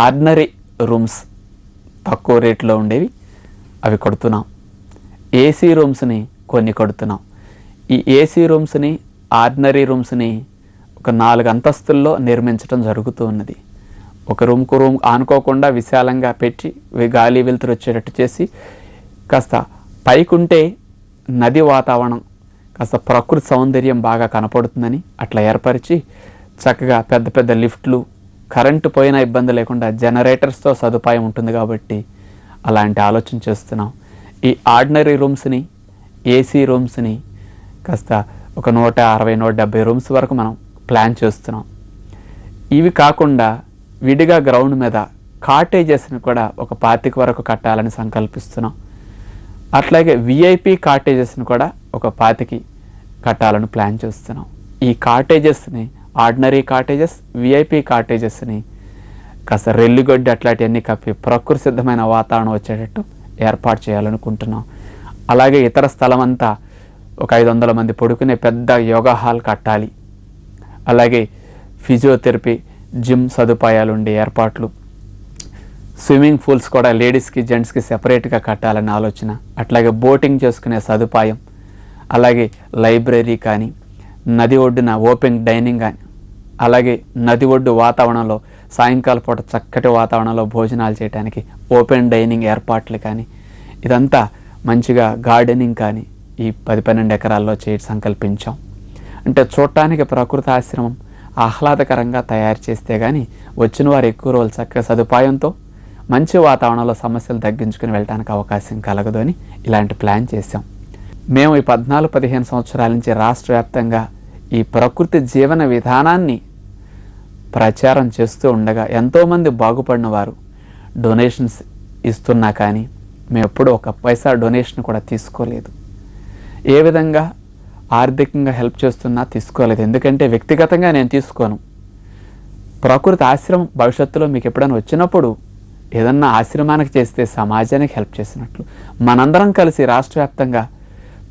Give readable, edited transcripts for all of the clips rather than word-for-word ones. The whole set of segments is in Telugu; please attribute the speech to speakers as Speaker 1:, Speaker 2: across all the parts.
Speaker 1: ఆర్డినరీ రూమ్స్ తక్కువ రేట్లో ఉండేవి అవి కడుతున్నాం. ఏసీ రూమ్స్ని కొన్ని కడుతున్నాం. ఈ ఏసీ రూమ్స్ని ఆర్డినరీ రూమ్స్ని ఒక 4 అంతస్తుల్లో నిర్మించడం జరుగుతూ ఉన్నది. ఒక రూమ్కు రూమ్ ఆనుకోకుండా విశాలంగా పెట్టి గాలి వెలుతురు వచ్చేటట్టు చేసి కాస్త పైకుంటే నది వాతావరణం కాస్త ప్రకృతి సౌందర్యం బాగా కనపడుతుందని అట్లా ఏర్పరిచి చక్కగా పెద్ద పెద్ద లిఫ్ట్లు, కరెంటు పోయినా ఇబ్బంది లేకుండా జనరేటర్స్తో సదుపాయం ఉంటుంది కాబట్టి అలాంటి ఆలోచన చేస్తున్నాం. ఈ ఆర్డినరీ రూమ్స్ని, ఏసీ రూమ్స్ని కాస్త ఒక 160-170 రూమ్స్ వరకు మనం ప్లాన్ చేస్తున్నాం. ఇవి కాకుండా విడిగా గ్రౌండ్ మీద కాటేజెస్ని కూడా ఒక 25 వరకు కట్టాలని సంకల్పిస్తున్నాం. అట్లాగే విఐపి కాటేజెస్ని కూడా ఒక 25 కట్టాలని ప్లాన్ చేస్తున్నాం. ఈ కాటేజెస్ని, ఆర్డినరీ కాటేజెస్, విఐపి కాటేజెస్ని కాస్త రెల్లిగొడ్డి అట్లాంటివన్నీ కప్పి ప్రకృతి సిద్ధమైన వాతావరణం వచ్చేటట్టు ఏర్పాటు చేయాలనుకుంటున్నాం. అలాగే ఇతర స్థలం అంతా ఒక 500 మంది పడుకునే పెద్ద యోగా హాల్ కట్టాలి. అలాగే ఫిజియోథెరపీ, జిమ్ సదుపాయాలు ఉండే ఏర్పాట్లు, స్విమ్మింగ్ పూల్స్ కూడా లేడీస్కి జెంట్స్కి సెపరేట్గా కట్టాలనే ఆలోచన. అట్లాగే బోటింగ్ చేసుకునే సదుపాయం, అలాగే లైబ్రరీ కానీ, నది ఒడ్డున ఓపెన్ డైనింగ్ కానీ, అలాగే నది ఒడ్డు వాతావరణంలో సాయంకాల పూట చక్కటి వాతావరణంలో భోజనాలు చేయడానికి ఓపెన్ డైనింగ్ ఏర్పాట్లు కానీ, ఇదంతా మంచిగా గార్డెనింగ్ కానీ ఈ 10-12 ఎకరాల్లో సంకల్పించాం. అంటే చూడటానికి ప్రకృతి ఆశ్రమం ఆహ్లాదకరంగా తయారు చేస్తే కానీ వచ్చిన వారు ఎక్కువ రోజులు చక్కగా సదుపాయంతో మంచి వాతావరణంలో సమస్యలు తగ్గించుకుని వెళ్ళడానికి అవకాశం కలగదు అని ఇలాంటి ప్లాన్ చేశాం. మేము ఈ 14-15 సంవత్సరాల నుంచి రాష్ట్ర వ్యాప్తంగా ఈ ప్రకృతి జీవన విధానాన్ని ప్రచారం చేస్తూ ఉండగా ఎంతోమంది బాగుపడిన వారు డొనేషన్స్ ఇస్తున్నా కానీ మేము ఎప్పుడూ 1 పైసా డొనేషన్ కూడా తీసుకోలేదు. ఏ విధంగా ఆర్థికంగా హెల్ప్ చేస్తున్నా తీసుకోలేదు. ఎందుకంటే వ్యక్తిగతంగా నేను తీసుకోను. ప్రకృతి ఆశ్రమం భవిష్యత్తులో మీకు ఎప్పుడైనా వచ్చినప్పుడు ఏదన్నా ఆశ్రమానికి చేస్తే సమాజానికి హెల్ప్ చేసినట్లు మనందరం కలిసి రాష్ట్ర వ్యాప్తంగా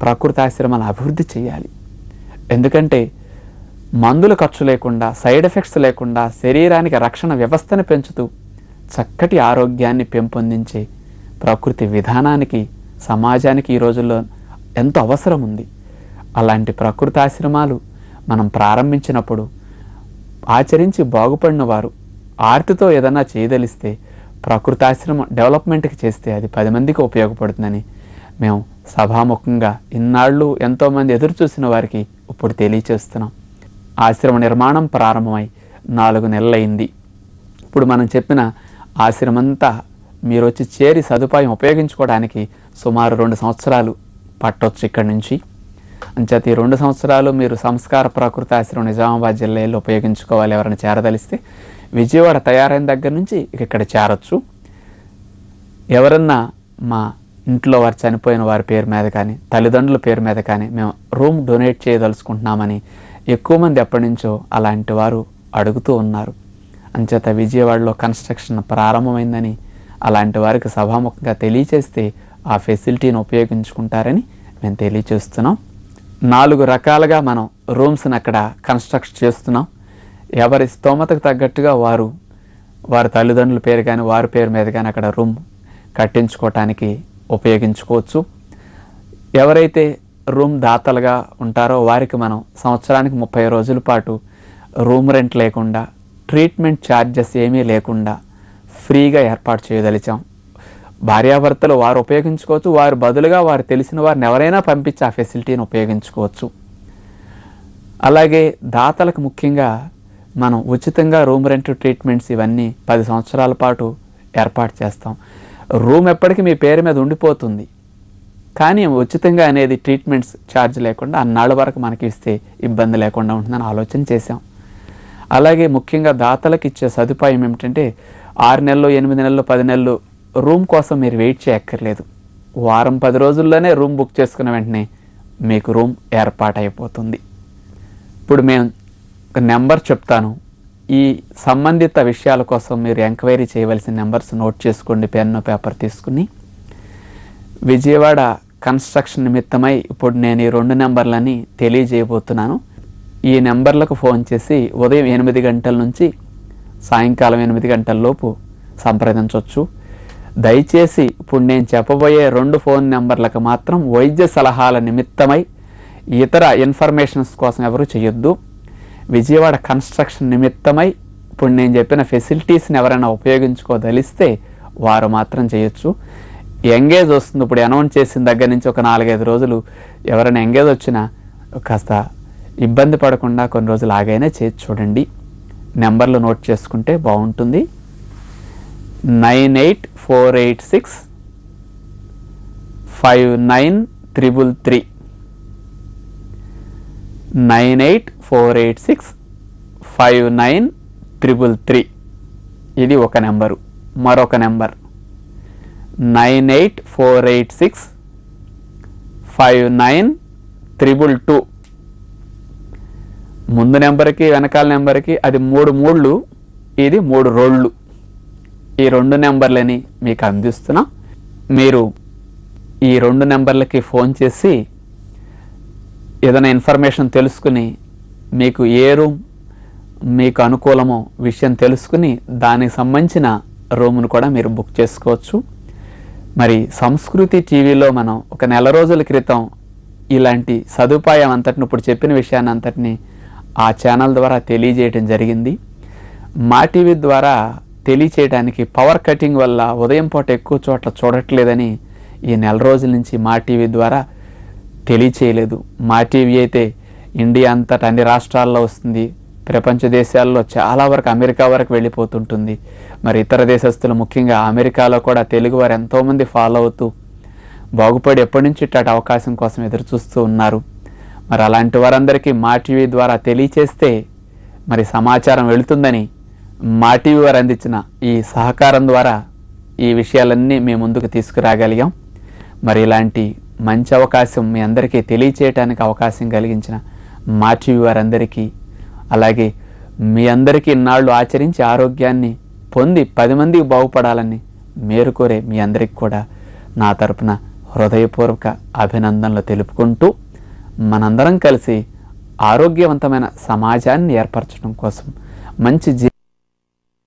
Speaker 1: ప్రకృతి ఆశ్రమాలను అభివృద్ధి చేయాలి. ఎందుకంటే మందులు ఖర్చు లేకుండా, సైడ్ ఎఫెక్ట్స్ లేకుండా శరీరానికి రక్షణ వ్యవస్థను పెంచుతూ చక్కటి ఆరోగ్యాన్ని పెంపొందించే ప్రకృతి విధానానికి సమాజానికి ఈ రోజుల్లో ఎంతో అవసరం ఉంది. అలాంటి ప్రకృతి ఆశ్రమాలు మనం ప్రారంభించినప్పుడు ఆచరించి బాగుపడిన వారు ఆర్తితో ఏదైనా చేయదలిస్తే ప్రకృతి ఆశ్రమం డెవలప్మెంట్కి చేస్తే అది 10 మందికి ఉపయోగపడుతుందని మేము సభాముఖంగా ఇన్నాళ్ళు ఎంతోమంది ఎదురు చూసిన వారికి ఇప్పుడు తెలియచేస్తున్నాం. ఆశ్రమ నిర్మాణం ప్రారంభమై 4 నెలలైంది. ఇప్పుడు మనం చెప్పిన ఆశ్రమంతా మీరు వచ్చి చేరి సదుపాయం ఉపయోగించుకోవడానికి సుమారు 2 సంవత్సరాలు పట్టొచ్చు ఇక్కడి నుంచి. అంచేత ఈ 2 సంవత్సరాలు మీరు సంస్కార ప్రకృతి ఆశ్రమం నిజామాబాద్ జిల్లాలో ఉపయోగించుకోవాలి. ఎవరైనా చేరదలిస్తే విజయవాడ తయారైన దగ్గర నుంచి ఇక్కడ చేరొచ్చు. ఎవరన్నా మా ఇంట్లో వారు చనిపోయిన వారి పేరు మీద కానీ, తల్లిదండ్రుల పేరు మీద కానీ మేము రూమ్ డొనేట్ చేయదలుచుకుంటున్నామని ఎక్కువ మంది ఎప్పటి నుంచో అలాంటి వారు అడుగుతూ ఉన్నారు. అంచేత విజయవాడలో కన్స్ట్రక్షన్ ప్రారంభమైందని అలాంటి వారికి సభాముఖంగా తెలియచేస్తే ఆ ఫెసిలిటీని ఉపయోగించుకుంటారని మేము తెలియచేస్తున్నాం. 4 రకాలుగా మనం రూమ్స్ని అక్కడ కన్స్ట్రక్ట్ చేస్తున్నాం. ఎవరి స్తోమతకు తగ్గట్టుగా వారి తల్లిదండ్రుల పేరు కానీ, వారి పేరు మీద కానీ అక్కడ రూమ్ కట్టించుకోవటానికి ఉపయోగించుకోవచ్చు. ఎవరైతే రూమ్ దాతలుగా ఉంటారో వారికి మనం సంవత్సరానికి 30 రోజుల పాటు రూమ్ రెంట్ లేకుండా, ట్రీట్మెంట్ ఛార్జెస్ ఏమీ లేకుండా ఫ్రీగా ఏర్పాటు చేయదలిచాం. భార్యాభర్తలు వారు ఉపయోగించుకోవచ్చు, వారి బదులుగా వారు తెలిసిన వారిని ఎవరైనా పంపించి ఆ ఫెసిలిటీని ఉపయోగించుకోవచ్చు. అలాగే దాతలకు ముఖ్యంగా మనం ఉచితంగా రూమ్ రెంట్, ట్రీట్మెంట్స్ ఇవన్నీ 10 సంవత్సరాల పాటు ఏర్పాటు చేస్తాం. రూమ్ ఎప్పటికీ మీ పేరు మీద ఉండిపోతుంది, కానీ ఉచితంగా అనేది ట్రీట్మెంట్స్ ఛార్జ్ లేకుండా అన్నాళ్ళ వరకు మనకి ఇస్తే ఇబ్బంది లేకుండా ఉంటుందని ఆలోచన చేశాం. అలాగే ముఖ్యంగా దాతలకు ఇచ్చే సదుపాయం ఏమిటంటే 6 నెలలు, 8 నెలలు, 10 నెలలు రూమ్ కోసం మీరు వెయిట్ చేయక్కర్లేదు. వారం 10 రోజుల్లోనే రూమ్ బుక్ చేసుకున్న వెంటనే మీకు రూమ్ ఏర్పాటు అయిపోతుంది. ఇప్పుడు మేము ఒక నెంబర్ చెప్తాను. ఈ సంబంధిత విషయాల కోసం మీరు ఎంక్వైరీ చేయవలసిన నెంబర్స్ నోట్ చేసుకోండి, పెన్ను పేపర్ తీసుకుని. విజయవాడ కన్స్ట్రక్షన్ నిమిత్తమై ఇప్పుడు నేను ఈ 2 నెంబర్లని తెలియజేయబోతున్నాను. ఈ నెంబర్లకు ఫోన్ చేసి ఉదయం 8 గంటల నుంచి సాయంకాలం 8 గంటల లోపు సంప్రదించవచ్చు. దయచేసి ఇప్పుడు నేను చెప్పబోయే 2 ఫోన్ నెంబర్లకు మాత్రం వైద్య సలహాల నిమిత్తమై ఇతర ఇన్ఫర్మేషన్స్ కోసం ఎవరు చేయొద్దు. విజయవాడ కన్స్ట్రక్షన్ నిమిత్తమై ఇప్పుడు నేను చెప్పిన ఫెసిలిటీస్ని ఎవరైనా ఉపయోగించుకోదలిస్తే వారు మాత్రం చేయొచ్చు. ఎంగేజ్ వస్తుంది, ఇప్పుడు అనౌన్స్ చేసిన దగ్గర నుంచి ఒక 4-5 రోజులు ఎవరైనా ఎంగేజ్ వచ్చినా కాస్త ఇబ్బంది పడకుండా కొన్ని రోజులు ఆగైనా చేసి చూడండి. నెంబర్లు నోట్ చేసుకుంటే బాగుంటుంది. 9848659333 9848659333 ఇది ఒక నెంబరు. మరొక నెంబర్ 9848659322. ముందు నెంబర్కి వెనకాల నెంబర్కి అది 3 మూళ్ళు, ఇది 3 రోళ్ళు. ఈ 2 నెంబర్లని మీకు అందిస్తున్నా. మీరు ఈ 2 నెంబర్లకి ఫోన్ చేసి ఏదైనా ఇన్ఫర్మేషన్ తెలుసుకుని మీకు ఏ రూమ్ మీకు అనుకూలమో విషయం తెలుసుకుని దానికి సంబంధించిన రూమ్ను కూడా మీరు బుక్ చేసుకోవచ్చు. మరి సంస్కృతి టీవీలో మనం ఒక నెల రోజుల క్రితం ఇలాంటి సదుపాయం అంతటిని ఇప్పుడు చెప్పిన విషయాన్ని అంతటిని ఆ ఛానల్ ద్వారా తెలియజేయడం జరిగింది. మా టీవీ ద్వారా తెలియచేయడానికి పవర్ కటింగ్ వల్ల ఉదయం పూట ఎక్కువ చోట్ల చూడట్లేదని ఈ నెల రోజుల నుంచి మా టీవీ ద్వారా తెలియచేయలేదు. మా టీవీ అయితే ఇండియా అంతటా అన్ని రాష్ట్రాల్లో వస్తుంది, ప్రపంచ దేశాల్లో చాలా వరకు అమెరికా వరకు వెళ్ళిపోతుంటుంది. మరి ఇతర దేశస్తులు ముఖ్యంగా అమెరికాలో కూడా తెలుగు వారు ఎంతోమంది ఫాలో అవుతూ బాగుపడి ఎప్పటి నుంచి ఇట్ట అవకాశం కోసం ఎదురు చూస్తూ ఉన్నారు. మరి అలాంటి వారందరికీ మా టీవీ ద్వారా తెలియచేస్తే మరి సమాచారం వెళుతుందని మా టీవీ వారు అందించిన ఈ సహకారం ద్వారా ఈ విషయాలన్నీ మేము ముందుకు తీసుకురాగలిగాం. మరి ఇలాంటి మంచి అవకాశం మీ అందరికీ తెలియచేయటానికి అవకాశం కలిగించిన మా టీవీ వారందరికీ, అలాగే మీ అందరికీ ఇన్నాళ్ళు ఆచరించి ఆరోగ్యాన్ని పొంది 10 మందికి బాగుపడాలని మేరుకోరే మీ అందరికీ కూడా నా తరపున హృదయపూర్వక అభినందనలు తెలుపుకుంటూ మనందరం కలిసి ఆరోగ్యవంతమైన సమాజాన్ని ఏర్పరచడం కోసం మంచి